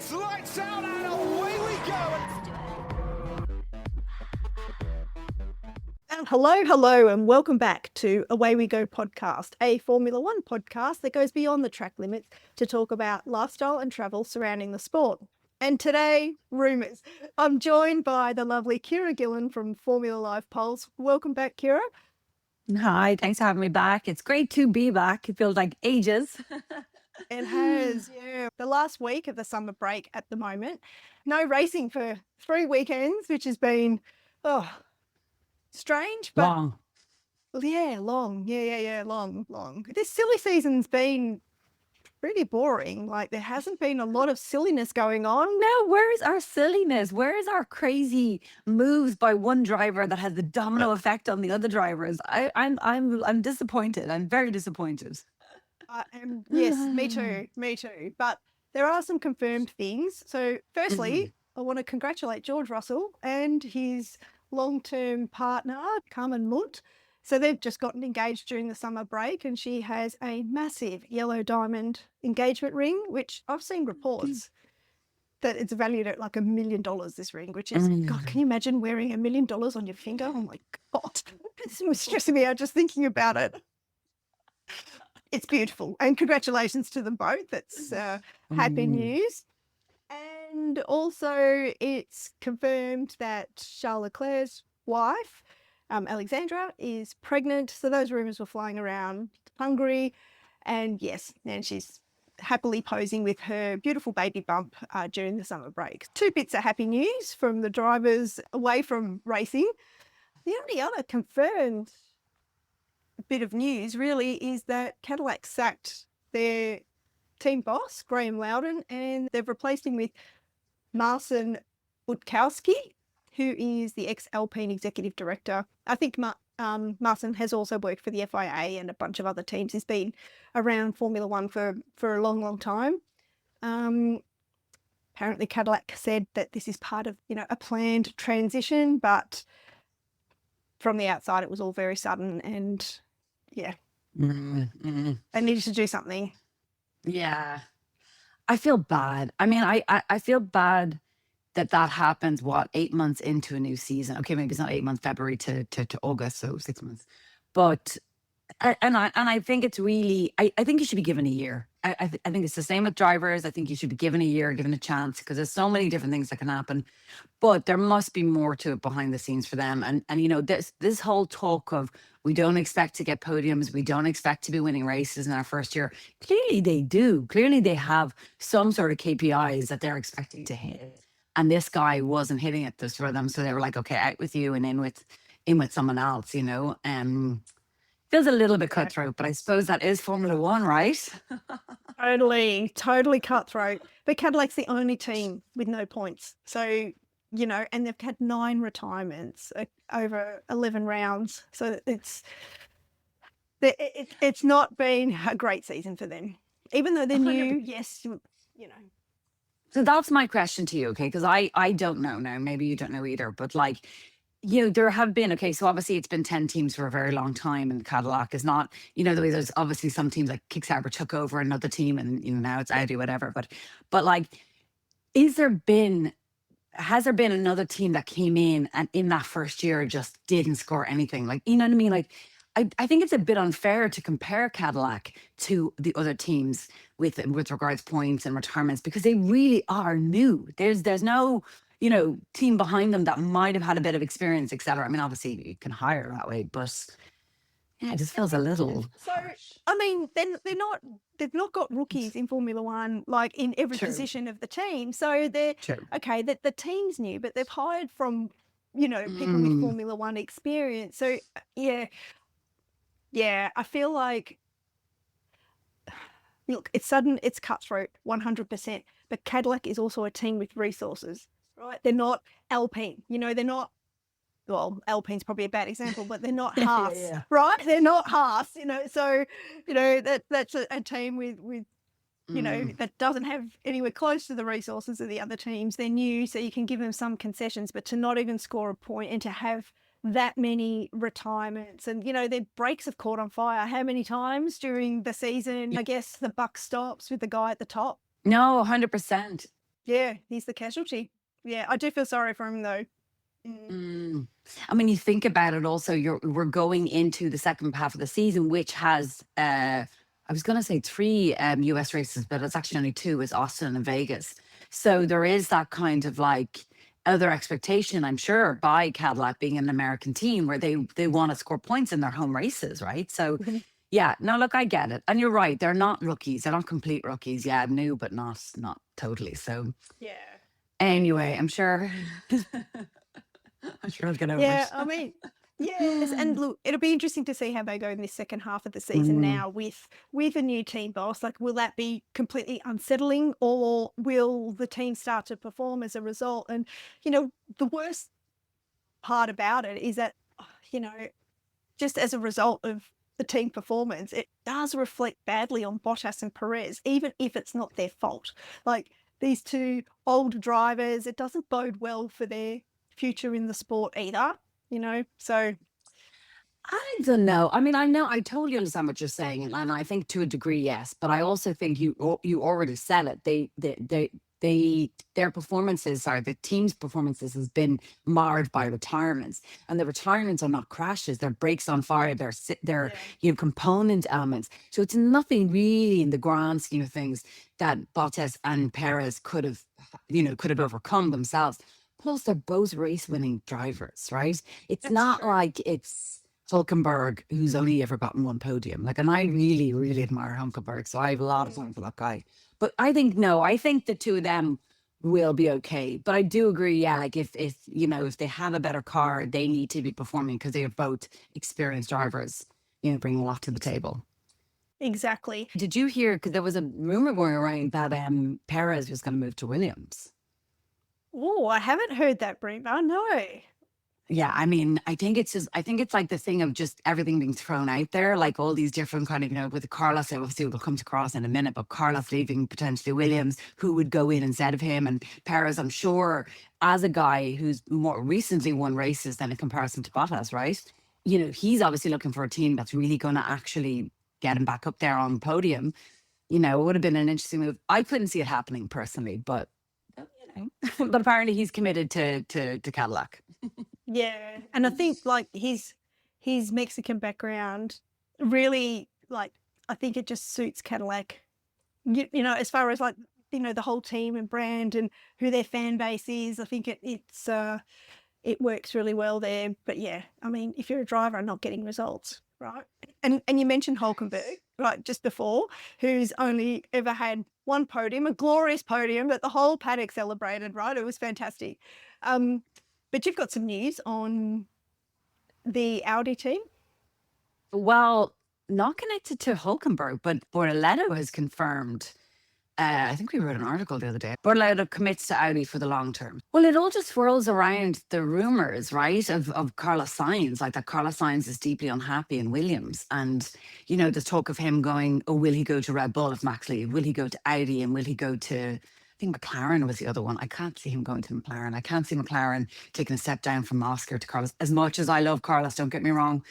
It's lights out and away we go. And hello, and welcome back to Away We Go podcast, a Formula One podcast that goes beyond the track limits to talk about lifestyle and travel surrounding the sport. And today, rumours. I'm joined by the lovely Ciara Gillan from Formula Live Pulse. Welcome back, Ciara. Hi, thanks for having me back. It's great to be back. It feels like ages. It has, yeah. The last week of the summer break at the moment. No racing for 3 weekends, which has been, strange, but Long. yeah, long. Yeah, long. This silly season's been pretty boring. Like, there hasn't been a lot of silliness going on. No, where is our silliness? Where is our crazy moves by one driver that has the domino effect on the other drivers? I'm disappointed. I'm very disappointed. Yes, me too. But there are some confirmed things. So firstly, I want to congratulate George Russell and his long-term partner, Carmen Mundt. So they've just gotten engaged during the summer break, and she has a massive yellow diamond engagement ring, which I've seen reports that it's valued at like $1 million, this ring, which is, God, can you imagine wearing $1 million on your finger? Oh my God, it's stressing me out just thinking about it. It's beautiful, and congratulations to them both. It's happy news. And also it's confirmed that Charles Leclerc's wife, Alexandra, is pregnant. So those rumours were flying around Hungary. And yes, and she's happily posing with her beautiful baby bump during the summer break. 2 bits of happy news from the drivers away from racing. The only other confirmed bit of news really is that Cadillac sacked their team boss, Graham Loudon, and they've replaced him with Marcin Budkowski, who is the ex-Alpine executive director. I think Marcin has also worked for the FIA and a bunch of other teams. He's been around Formula One for a long time. Apparently Cadillac said that this is part of, a planned transition, but from the outside it was all very sudden, and yeah, they needed to do something. Yeah. I feel bad. I mean, I feel bad that happens, 8 months into a new season. Okay, maybe it's not 8 months, February to August, so 6 months. But I think it's really, I think you should be given a year. I think it's the same with drivers. I think you should be given a year, given a chance, because there's so many different things that can happen. But there must be more to it behind the scenes for them. And this whole talk of, we don't expect to get podiums, we don't expect to be winning races in our first year. Clearly they do. Clearly they have some sort of KPIs that they're expecting to hit. And this guy wasn't hitting it this for them. So they were like, okay, out with you and in with someone else, Feels a little bit cutthroat, but I suppose that is Formula One, right? Totally cutthroat. But Cadillac's the only team with no points. So, and they've had 9 retirements over 11 rounds. So it's not been a great season for them. Even though they're new, yes, So that's my question to you, okay? Because I don't know now. Maybe you don't know either. But there have been, okay, so obviously it's been 10 teams for a very long time, and Cadillac is not, the way there's obviously some teams like Kickstarter took over another team, and now it's Audi, whatever. But has there been another team that came in and in that first year just didn't score anything? You know what I mean? I think it's a bit unfair to compare Cadillac to the other teams with regards points and retirements, because they really are new. There's no team behind them that might have had a bit of experience, etc. I mean, obviously you can hire that way, but yeah, it just feels a little. So, I mean, they've not got rookies in Formula One, in every position of the team. So they're okay. That the team's new, but they've hired from, people with Formula One experience. So yeah, I feel like, look, it's sudden, it's cutthroat, 100%. But Cadillac is also a team with resources. Right, they're not Alpine. They're not. Well, Alpine's probably a bad example, but they're not Haas, right? They're not Haas. So that's a team with that doesn't have anywhere close to the resources of the other teams. They're new, so you can give them some concessions, but to not even score a point and to have that many retirements, and their brakes have caught on fire how many times during the season? I guess the buck stops with the guy at the top. No, 100%. Yeah, he's the casualty. Yeah, I do feel sorry for him though. I mean, you think about it also, we're going into the second half of the season, which has, I was going to say 3 US races, but it's actually only 2, is Austin and Vegas. So there is that kind of like other expectation, I'm sure, by Cadillac being an American team where they want to score points in their home races, right? So yeah, no, look, I get it. And you're right, they're not rookies. They're not complete rookies. Yeah, new, but not totally. So Yeah. anyway, I'm sure. I'm sure I'll get over Yeah, it. I mean, yes, and look, it'll be interesting to see how they go in this second half of the season Mm. now with a new team boss. Like, will that be completely unsettling, or will the team start to perform as a result? And the worst part about it is that just as a result of the team performance, it does reflect badly on Bottas and Perez, even if it's not their fault. Like, these 2 old drivers, it doesn't bode well for their future in the sport either, so I don't know. I mean, I totally understand what you're saying, and I think to a degree, yes. But I also think you already said it. Their performances, sorry, the team's performances has been marred by retirements, and the retirements are not crashes. They're brakes on fire. They're component elements. So it's nothing really in the grand scheme of things that Bottas and Perez could have overcome themselves. Plus, they're both race winning drivers, right? It's that's not true. like it's Hulkenberg, who's only ever gotten 1 podium. Like, and I really, really admire Hulkenberg, so I have a lot of time for that guy. But I think the 2 of them will be okay. But I do agree, yeah, like if they have a better car, they need to be performing because they are both experienced drivers, bringing a lot to the table. Exactly. Did you hear? Because there was a rumor going around that Perez was going to move to Williams. Oh, I haven't heard that, Bremer. No. Yeah, I mean, I think it's like the thing of just everything being thrown out there, like all these different kind of, with Carlos, obviously we'll come to Cross in a minute, but Carlos leaving potentially Williams, who would go in instead of him, and Perez, I'm sure, as a guy who's more recently won races than in comparison to Bottas, right? He's obviously looking for a team that's really going to actually get him back up there on the podium. It would have been an interesting move. I couldn't see it happening personally, but but apparently he's committed to Cadillac. Yeah, and I think like his Mexican background really, like, I think it just suits Cadillac. As far as like the whole team and brand and who their fan base is, I think it works really well there. But yeah, I mean, if you're a driver and not getting results, right? And you mentioned Hulkenberg, right, just before, who's only ever had 1 podium, a glorious podium that the whole paddock celebrated, right? It was fantastic. But you've got some news on the Audi team. Well, not connected to Hulkenberg, but Bortoleto has confirmed. I think we wrote an article the other day. Bortoleto commits to Audi for the long term. Well, it all just swirls around the rumors, right, of Carlos Sainz, like that Carlos Sainz is deeply unhappy in Williams. And, there's talk of him going, oh, will he go to Red Bull if Max leaves? Will he go to Audi? And will he go to, I think McLaren was the other one. I can't see him going to McLaren. I can't see McLaren taking a step down from Oscar to Carlos. As much as I love Carlos, don't get me wrong.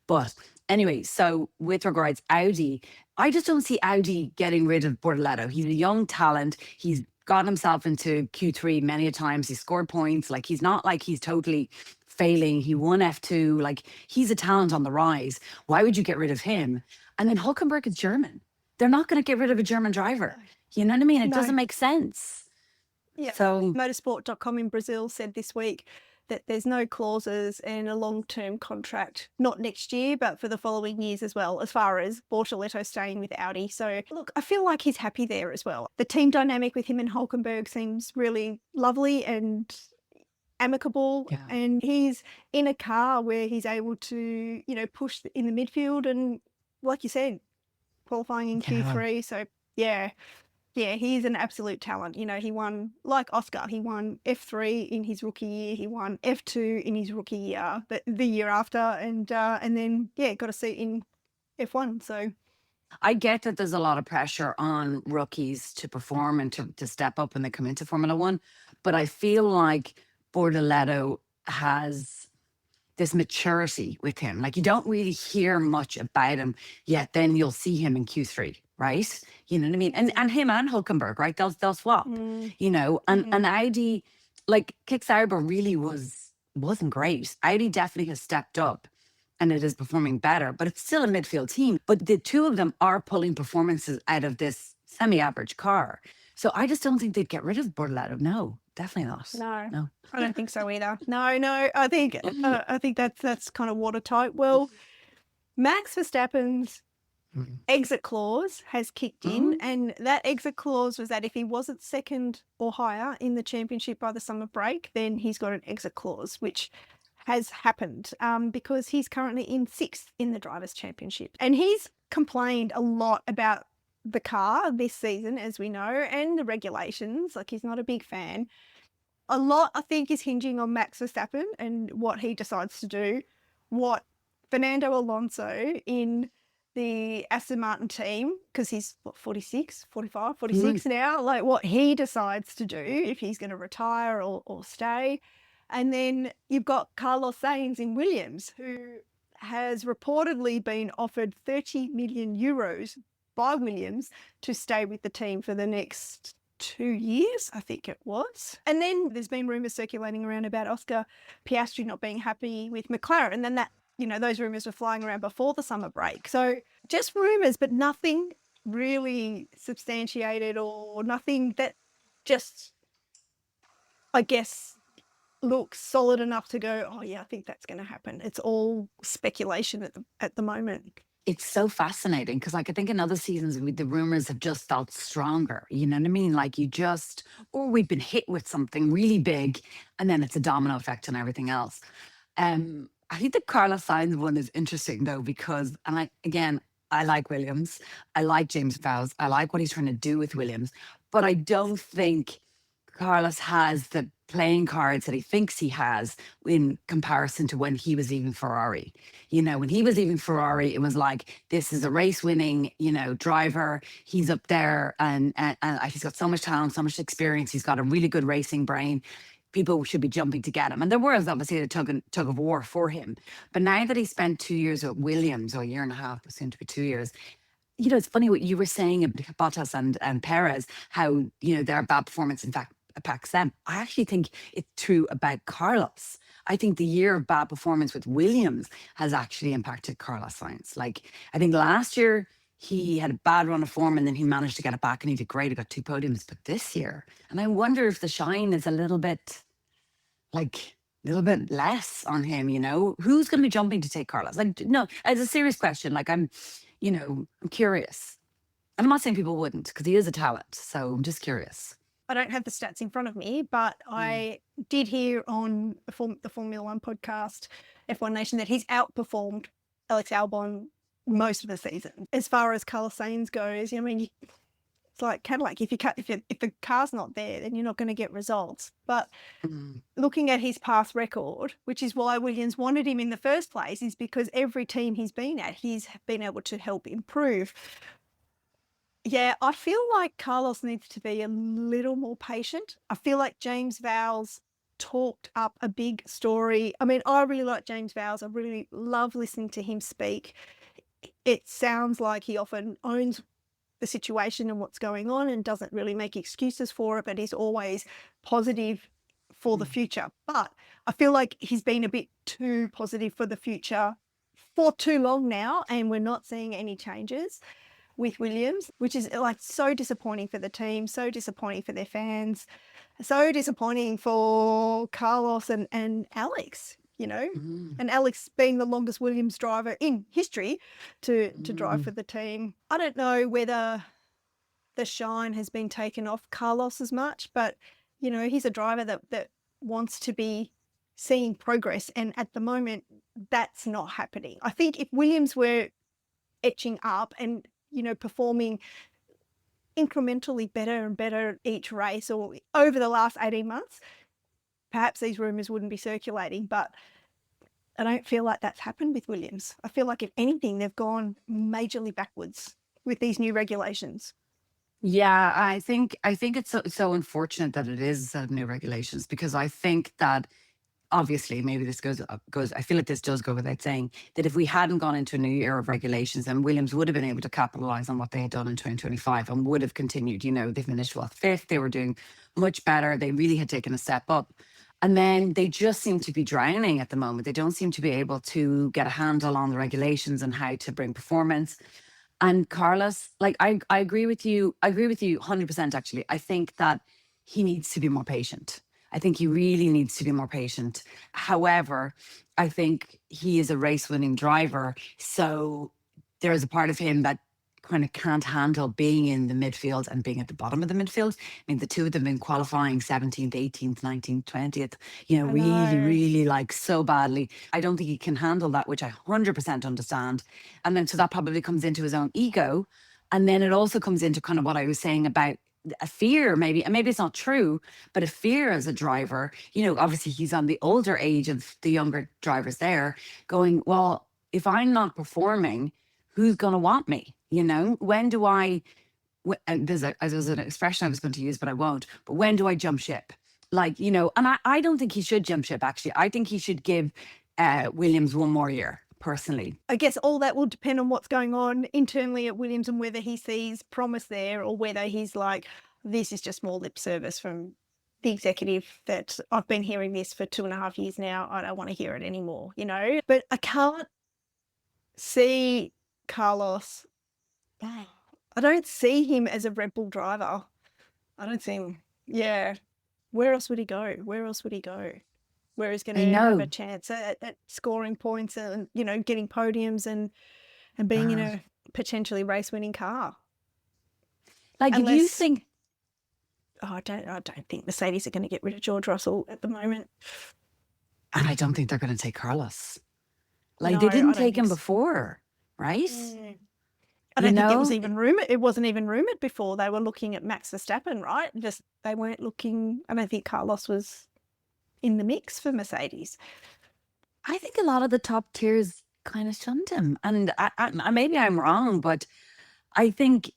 But anyway, so with regards Audi, I just don't see Audi getting rid of Bortoleto. He's a young talent. He's gotten himself into Q3 many a times. He scored points. Like, he's not like he's totally failing. He won F2. Like, he's a talent on the rise. Why would you get rid of him? And then Hulkenberg is German. They're not going to get rid of a German driver. You know what I mean? It doesn't make sense. Yeah. So Motorsport.com in Brazil said this week that there's no clauses in a long-term contract, not next year, but for the following years as well, as far as Bortoleto staying with Audi. So look, I feel like he's happy there as well. The team dynamic with him and Hulkenberg seems really lovely and amicable. Yeah. And he's in a car where he's able to, push in the midfield and, like you said, qualifying in Q3. So yeah, he's an absolute talent. He won, like Oscar, he won F3 in his rookie year. He won F2 in his rookie year, the year after, and then got a seat in F1. So I get that there's a lot of pressure on rookies to perform and to step up when they come into Formula One, but I feel like Bortoleto this maturity with him. Like, you don't really hear much about him yet. Then you'll see him in Q3, right? You know what I mean? And him and Hulkenberg, right? They'll swap, you know. And Audi, like, Kick Sauber really wasn't great. Audi definitely has stepped up and it is performing better, but it's still a midfield team. But the two of them are pulling performances out of this semi-average car. So I just don't think they'd get rid of Bortoleto. No, definitely not. No, I don't think so either. No, I think that's kind of watertight. Well, Max Verstappen's exit clause has kicked in, and that exit clause was that if he wasn't second or higher in the championship by the summer break, then he's got an exit clause, which has happened because he's currently in 6th in the Drivers' Championship. And he's complained a lot about the car this season, as we know, and the regulations. Like, he's not a big fan. A lot, I think, is hinging on Max Verstappen and what he decides to do. What Fernando Alonso in the Aston Martin team, because he's, 46 now, like what he decides to do, if he's going to retire or stay. And then you've got Carlos Sainz in Williams, who has reportedly been offered 30 million euros by Williams to stay with the team for the next 2 years, I think it was. And then there's been rumours circulating around about Oscar Piastri not being happy with McLaren. And then that, you know, those rumours were flying around before the summer break. So just rumours, but nothing really substantiated or nothing that just, I guess, looks solid enough to go, oh yeah, I think that's going to happen. It's all speculation at the moment. It's so fascinating because, like, I think in other seasons the rumors have just felt stronger. You know what I mean? Like, or we've been hit with something really big, and then it's a domino effect on everything else. I think the Carlos Sainz one is interesting though, because, and I like Williams, I like James Vowles, I like what he's trying to do with Williams, but I don't think Carlos has the playing cards that he thinks he has in comparison to when he was leaving Ferrari. You know, when he was leaving Ferrari, it was like, this is a race winning, you know, driver. He's up there and he's got so much talent, so much experience. He's got a really good racing brain. People should be jumping to get him. And there was obviously a tug of war for him. But now that he spent 2 years at Williams, or a year and a half, soon to be 2 years, you know, it's funny what you were saying about Bottas and Perez, how, you know, their bad performance, in fact, impacts them. I actually think it's true about Carlos. I think the year of bad performance with Williams has actually impacted Carlos Sainz. Like, I think last year he had a bad run of form and then he managed to get it back and he did great. He got 2 podiums. But this year, and I wonder if the shine is a little bit less on him, you know? Who's going to be jumping to take Carlos? Like, no, it's a serious question. Like, I'm curious. And I'm not saying people wouldn't, because he is a talent. So I'm just curious. I don't have the stats in front of me, but I did hear on the Formula One podcast, F1 Nation, that he's outperformed Alex Albon most of the season. As far as Carlos Sainz goes, you know, I mean, it's like Cadillac. If the car's not there, then you're not going to get results. But looking at his past record, which is why Williams wanted him in the first place, is because every team he's been at, he's been able to help improve. Yeah, I feel like Carlos needs to be a little more patient. I feel like James Vowles talked up a big story. I mean, I really like James Vowles. I really love listening to him speak. It sounds like he often owns the situation and what's going on and doesn't really make excuses for it, but he's always positive for the future. But I feel like he's been a bit too positive for the future for too long now, and we're not seeing any changes with Williams, which is like so disappointing for the team, so disappointing for their fans, so disappointing for Carlos and Alex, you know, and Alex being the longest Williams driver in history to drive for the team. I don't know whether the shine has been taken off Carlos as much, but, you know, he's a driver that wants to be seeing progress, and at the moment that's not happening. I think if Williams were etching up and, you know, performing incrementally better and better each race or over the last 18 months, perhaps these rumours wouldn't be circulating. But I don't feel like that's happened with Williams. I feel like, if anything, they've gone majorly backwards with these new regulations. Yeah, I think it's so unfortunate that it is new regulations, because I think that obviously, maybe this goes, I feel like this does go without saying, that if we hadn't gone into a new era of regulations, then Williams would have been able to capitalize on what they had done in 2025 and would have continued. You know, they finished fifth. They were doing much better. They really had taken a step up. And then they just seem to be drowning at the moment. They don't seem to be able to get a handle on the regulations and how to bring performance. And Carlos, like, I agree with you. I agree with you 100%, actually. I think that he needs to be more patient. I think he really needs to be more patient. However, I think he is a race-winning driver. So there is a part of him that kind of can't handle being in the midfield and being at the bottom of the midfield. I mean, the two of them in qualifying 17th, 18th, 19th, 20th, you know, really like so badly. I don't think he can handle that, which I 100% understand. And then so that probably comes into his own ego. And then it also comes into kind of what I was saying about a fear, maybe, and maybe it's not true, but a fear as a driver. You know, obviously he's on the older age of the younger drivers there, going, well, if I'm not performing, who's going to want me? You know, when do I, there's an expression I was going to use, but I won't, but when do I jump ship? Like, you know, and I don't think he should jump ship, actually. I think he should give Williams one more year, personally. I guess all that will depend on what's going on internally at Williams and whether he sees promise there or whether he's like, this is just more lip service from the executive that I've been hearing this for 2.5 years now. I don't want to hear it anymore, you know? But I can't see Carlos. I don't see him as a Red Bull driver. I don't see him. Yeah. Where else would he go? Where else would he go? Where he's going to have a chance at scoring points and, you know, getting podiums and being in a potentially race-winning car. Like, if you think... I don't think Mercedes are going to get rid of George Russell at the moment. And I don't think they're going to take Carlos. Like, they didn't take him before, right? I don't think it was even rumoured. It wasn't even rumoured before. They were looking at Max Verstappen, right? Just they weren't looking. I don't think Carlos was in the mix for Mercedes. I think a lot of the top tiers kind of shunned him, and I maybe I'm wrong, but I think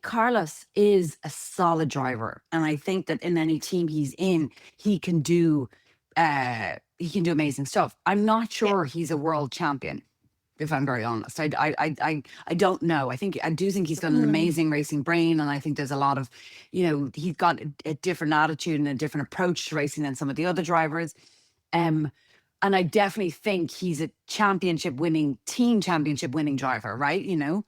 Carlos is a solid driver, and I think that in any team he's in, he can do amazing stuff. I'm not sure he's a world champion, if I'm very honest. I don't know. I do think he's got an amazing racing brain, and I think there's a lot of, you know, he's got a different attitude and a different approach to racing than some of the other drivers. And I definitely think he's a team championship winning driver, right? You know?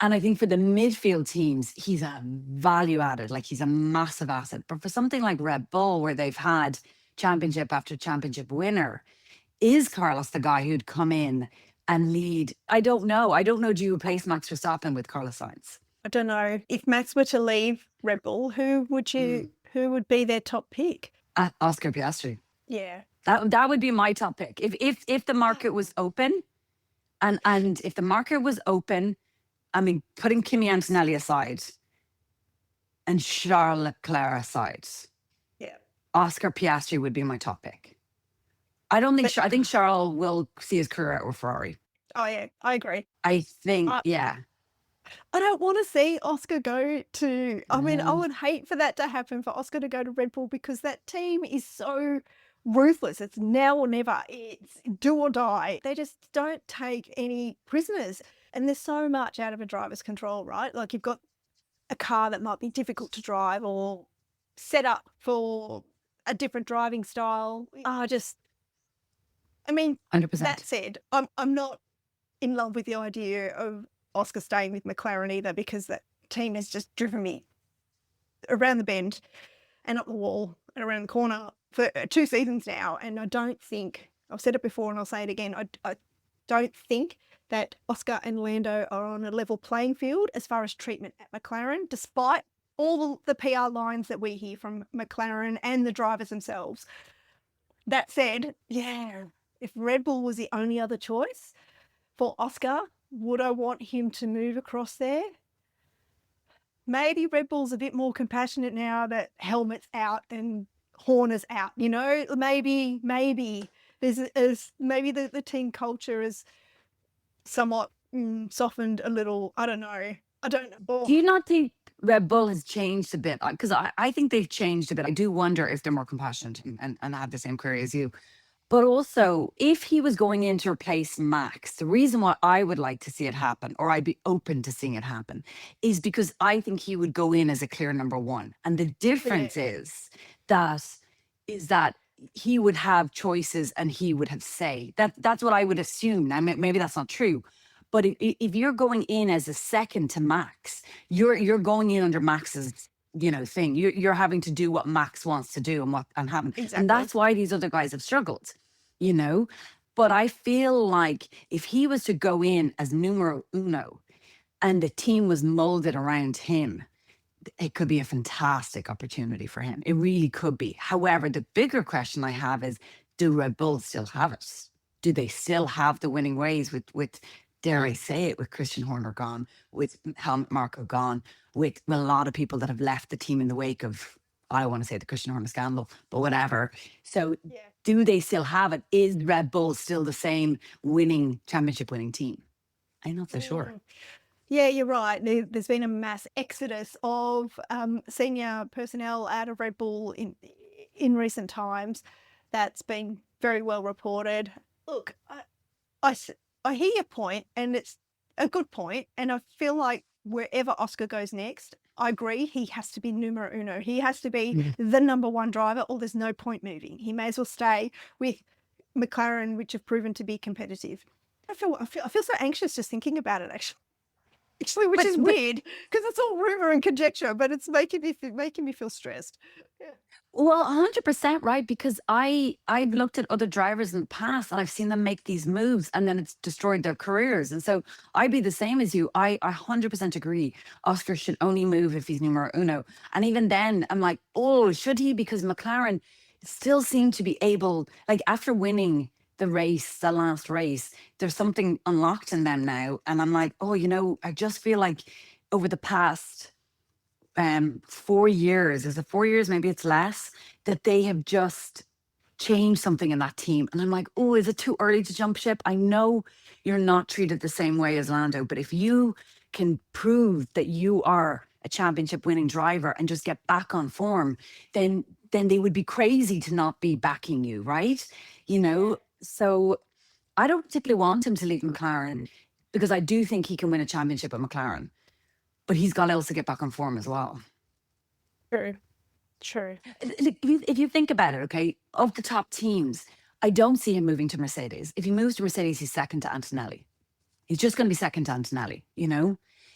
And I think for the midfield teams, he's a value added, like he's a massive asset. But for something like Red Bull, where they've had championship after championship winner, is Carlos the guy who'd come in and lead? I don't know. Do you replace Max Verstappen with Carlos Sainz? I don't know. If Max were to leave Red Bull, who would be their top pick? Oscar Piastri. Yeah. That would be my top pick. If the market was open, and if the market was open, I mean, putting Kimi Antonelli aside and Charles Leclerc aside, Oscar Piastri would be my top pick. I think Charles will see his career out with Ferrari. Oh yeah, I agree. I think, I don't want to see Oscar go to, I mean, I would hate for that to happen, for Oscar to go to Red Bull, because that team is so ruthless. It's now or never. It's do or die. They just don't take any prisoners. And there's so much out of a driver's control, right? Like, you've got a car that might be difficult to drive or set up for a different driving style. I mean, 100%. That said, I'm not in love with the idea of Oscar staying with McLaren either, because that team has just driven me around the bend and up the wall and around the corner for 2 seasons now. And I don't think, I've said it before and I'll say it again, I don't think that Oscar and Lando are on a level playing field as far as treatment at McLaren, despite all the PR lines that we hear from McLaren and the drivers themselves. That said, if Red Bull was the only other choice for Oscar, would I want him to move across there? Maybe Red Bull's a bit more compassionate now that Helmet's out and Horner's out, you know? Maybe maybe the team culture is somewhat softened a little. I don't know. Do you not think Red Bull has changed a bit? Because I think they've changed a bit. I do wonder if they're more compassionate and have the same query as you. But also, if he was going in to replace Max, the reason why I would like to see it happen, or I'd be open to seeing it happen, is because I think he would go in as a clear number one. And the difference is that he would have choices and he would have say. That's what I would assume. Now, maybe that's not true. But if you're going in as a second to Max, you're going in under Max's thing. You're having to do what Max wants to do and happen. Exactly. And that's why these other guys have struggled, But I feel like if he was to go in as numero uno and the team was molded around him, it could be a fantastic opportunity for him. It really could be. However, the bigger question I have is, do Red Bull still have it? Do they still have the winning ways with dare I say it, with Christian Horner gone, with Helmut Marko gone, with a lot of people that have left the team in the wake of, I don't want to say the Christian Horner scandal, but whatever. So do they still have it? Is Red Bull still the same championship winning team? I'm not so sure. Yeah, you're right. There's been a mass exodus of senior personnel out of Red Bull in recent times. That's been very well reported. Look, I hear your point, and it's a good point, and I feel like wherever Oscar goes next, I agree, he has to be numero uno. He has to be the number one driver, or there's no point moving. He may as well stay with McLaren, which have proven to be competitive. I feel so anxious just thinking about it, actually, which is weird because it's all rumor and conjecture, but it's making me feel stressed. Yeah. Well, 100% right, because I've looked at other drivers in the past and I've seen them make these moves and then it's destroyed their careers. And so I'd be the same as you. I 100% agree. Oscar should only move if he's numero uno. And even then, I'm like, oh, should he? Because McLaren still seem to be able, like after winning the last race, there's something unlocked in them now. And I'm like, oh, I just feel like over the past 4 years, is it 4 years? Maybe it's less, that they have just changed something in that team. And I'm like, oh, is it too early to jump ship? I know you're not treated the same way as Lando, but if you can prove that you are a championship winning driver and just get back on form, then they would be crazy to not be backing you, right? So I don't particularly want him to leave McLaren because I do think he can win a championship at McLaren. But he's got to also get back on form as well. True. If you think about it, okay, of the top teams, I don't see him moving to Mercedes. If he moves to Mercedes, he's second to Antonelli. He's just going to be second to Antonelli,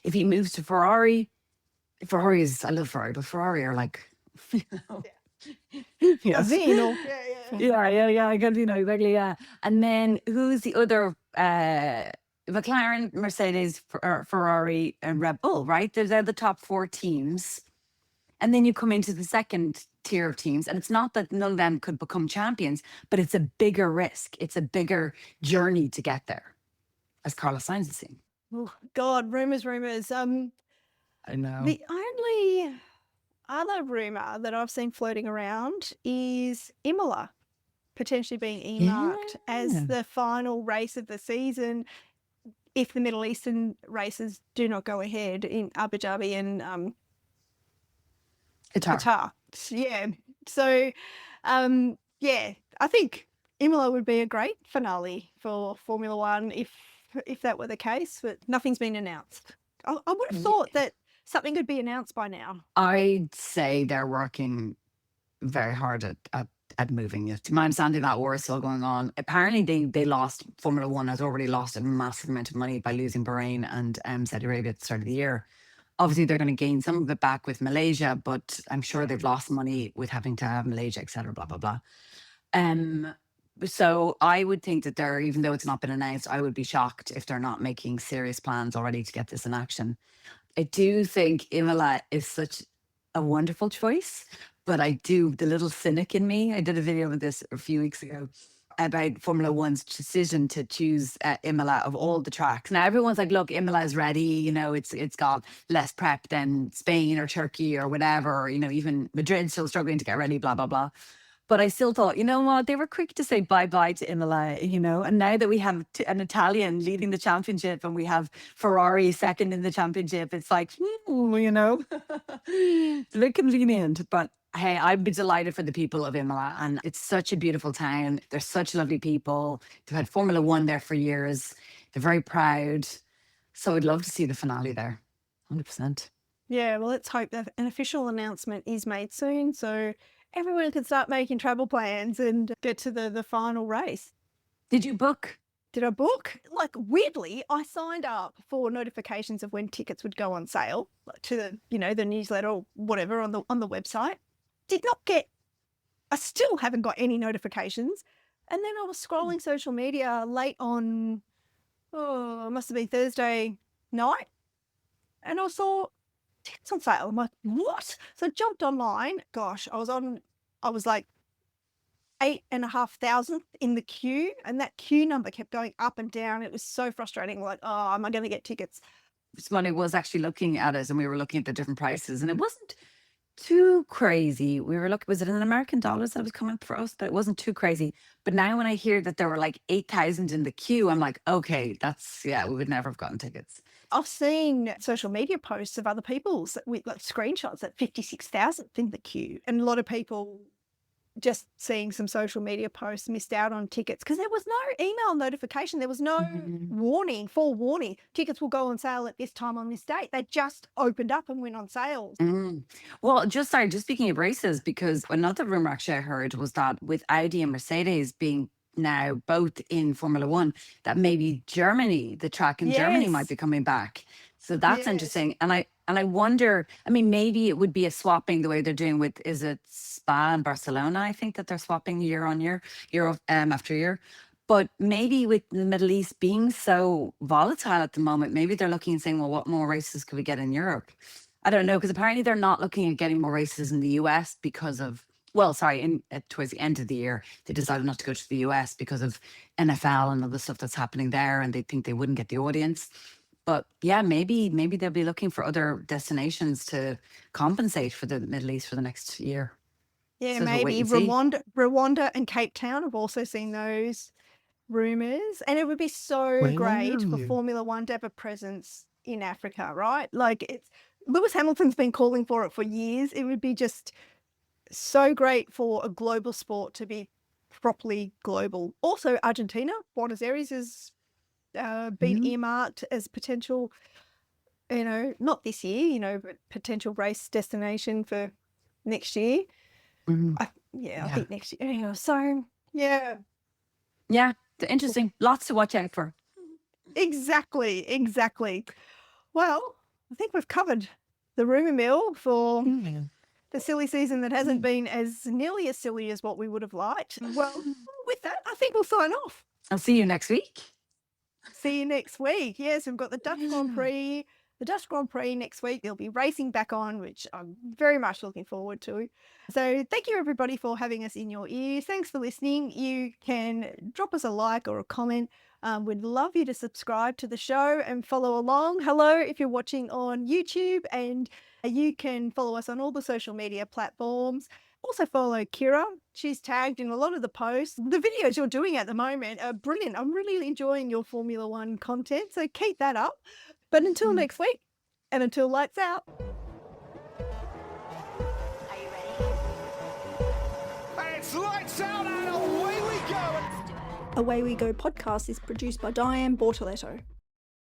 If he moves to Ferrari is, I love Ferrari, but Ferrari are like, Yes. Yeah, I can, exactly, yeah. And then who's the other McLaren, Mercedes, Ferrari, and Red Bull, right? They're the top four teams. And then you come into the second tier of teams, and it's not that none of them could become champions, but it's a bigger risk. It's a bigger journey to get there, as Carlos Sainz is saying. Oh, God, rumors. I know. The only other rumor that I've seen floating around is Imola potentially being earmarked as the final race of the season if the Middle Eastern races do not go ahead in Abu Dhabi and Qatar. Yeah. So, I think Imola would be a great finale for Formula One if that were the case, but nothing's been announced. I would have thought that something could be announced by now. I'd say they're working very hard at moving it. To my understanding, that war is still going on. Apparently, they lost, Formula One has already lost a massive amount of money by losing Bahrain and Saudi Arabia at the start of the year. Obviously, they're going to gain some of it back with Malaysia, but I'm sure they've lost money with having to have Malaysia, etc., blah, blah, blah. So I would think that even though it's not been announced, I would be shocked if they're not making serious plans already to get this in action. I do think Imola is such a wonderful choice, but the little cynic in me, I did a video of this a few weeks ago about Formula One's decision to choose Imola of all the tracks. Now everyone's like, look, Imola is ready, it's got less prep than Spain or Turkey or whatever, even Madrid's still struggling to get ready, blah, blah, blah. But I still thought, you know what, they were quick to say bye-bye to Imola, and now that we have an Italian leading the championship and we have Ferrari second in the championship, it's like, it's a bit convenient. But Hey, I'd be delighted for the people of Imola, and it's such a beautiful town. They're such lovely people. They've had Formula One there for years. They're very proud. So I'd love to see the finale there. 100%. Yeah, well, let's hope that an official announcement is made soon so everyone can start making travel plans and get to the final race. Did you book? Did I book? Like, weirdly, I signed up for notifications of when tickets would go on sale, like to the, the newsletter or whatever on the website. Did not get, I still haven't got any notifications. And then I was scrolling social media late on, it must have been Thursday night. And I saw tickets on sale. I'm like, what? So I jumped online. Gosh, I was like 8,500 in the queue. And that queue number kept going up and down. It was so frustrating. Like, oh, am I going to get tickets? Somebody was actually looking at it and we were looking at the different prices and it wasn't too crazy. We were looking, was it in American dollars that was coming up for us? But it wasn't too crazy. But now when I hear that there were like 8,000 in the queue, I'm like, okay, we would never have gotten tickets. I've seen social media posts of other people's with like screenshots at 56,000 in the queue. And a lot of people just seeing some social media posts missed out on tickets because there was no email notification. There was no forewarning. Tickets will go on sale at this time on this date. They just opened up and went on sale. Well, just speaking of races, because another rumor actually I heard was that with Audi and Mercedes being now both in Formula One, that maybe Germany, the track in Germany might be coming back. So that's interesting. And I wonder, I mean, maybe it would be a swapping the way they're doing with, is it Spa and Barcelona? I think that they're swapping year on year, year after year. But maybe with the Middle East being so volatile at the moment, maybe they're looking and saying, well, what more races could we get in Europe? I don't know, because apparently they're not looking at getting more races in the US because of, towards the end of the year, they decided not to go to the US because of NFL and other stuff that's happening there. And they think they wouldn't get the audience. But yeah, maybe they'll be looking for other destinations to compensate for the Middle East for the next year. Yeah, so maybe Rwanda and Cape Town. I've also seen those rumours. And it would be so great for Formula One to have a presence in Africa, right? Like Lewis Hamilton's been calling for it for years. It would be just so great for a global sport to be properly global. Also, Argentina, Buenos Aires has been earmarked as potential, not this year, but potential race destination for next year. I think next year. So, yeah. Yeah, interesting. Lots to watch out for. Exactly. Well, I think we've covered the rumour mill for the silly season that hasn't been as nearly as silly as what we would have liked. Well, with that, I think we'll sign off. I'll see you next week. See you next week. Yes, we've got the Dutch Grand Prix. The Dutch Grand Prix next week. They'll be racing back on, which I'm very much looking forward to. So thank you, everybody, for having us in your ears. Thanks for listening. You can drop us a like or a comment. We'd love you to subscribe to the show and follow along. Hello, if you're watching on YouTube, and you can follow us on all the social media platforms. Also follow Ciara. She's tagged in a lot of the posts. The videos you're doing at the moment are brilliant. I'm really enjoying your Formula One content, so keep that up. But until next week, and until lights out. Are you ready? It's lights out and away we go. Away We Go podcast is produced by Diane Bortoletto.